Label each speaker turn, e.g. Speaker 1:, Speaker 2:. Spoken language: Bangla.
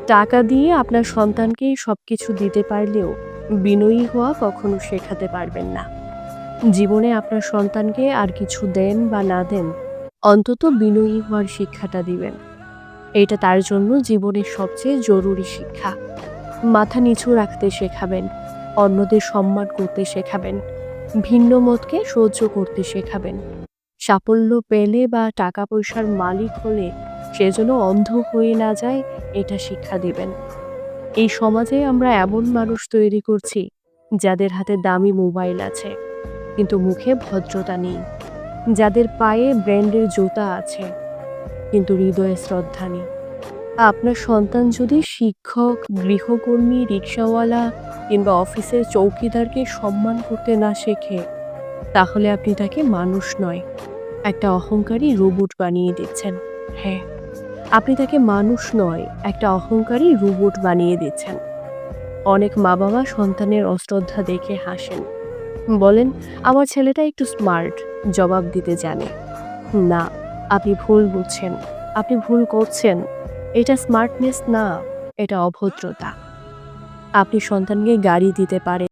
Speaker 1: টাকা দিয়ে আপনার সন্তানকে সবকিছু দিতে পারলেও বিনয়ী হওয়া কখনো শেখাতে পারবেন না। জীবনে আপনার সন্তানকে আর কিছু দেন বা না দেন, অন্তত বিনয়ী হওয়ার শিক্ষাটা দিবেন। এটা তার জন্য জীবনের সবচেয়ে জরুরি শিক্ষা। মাথা নিচু রাখতে শেখাবেন, অন্যদের সম্মান করতে শেখাবেন, ভিন্ন মতকে সহ্য করতে শেখাবেন। সাফল্য পেলে বা টাকা পয়সার মালিক হলে সে যেন অন্ধ হয়ে না যায়, এটা শিক্ষা দিবেন। এই সমাজে আমরা এমন মানুষ তৈরি করছি যাদের হাতে দামি মোবাইল আছে কিন্তু মুখে ভদ্রতা নেই, যাদের পায়ে ব্র্যান্ডের জুতা আছে কিন্তু হৃদয়ে শ্রদ্ধা নেই। আপনার সন্তান যদি শিক্ষক, গৃহকর্মী, রিক্সাওয়ালা কিংবা অফিসের চৌকিদারকে সম্মান করতে না শেখে, তাহলে আপনি তাকে মানুষ নয়, একটা অহংকারী রোবট বানিয়ে দিচ্ছেন। হ্যাঁ, আপনি তাকে মানুষ নয়, একটা অহংকারী রোবট বানিয়ে দিচ্ছেন। অনেক মা-বাবা সন্তানের অশ্রদ্ধা দেখে হাসেন। বলেন, "আমার ছেলেটা একটু স্মার্ট, জবাব দিতে জানে।" না, আপনি ভুল বুঝছেন। আপনি ভুল করছেন। এটা স্মার্টনেস না, এটা অভদ্রতা। আপনি সন্তানকে গাড়ি দিতে পারেন।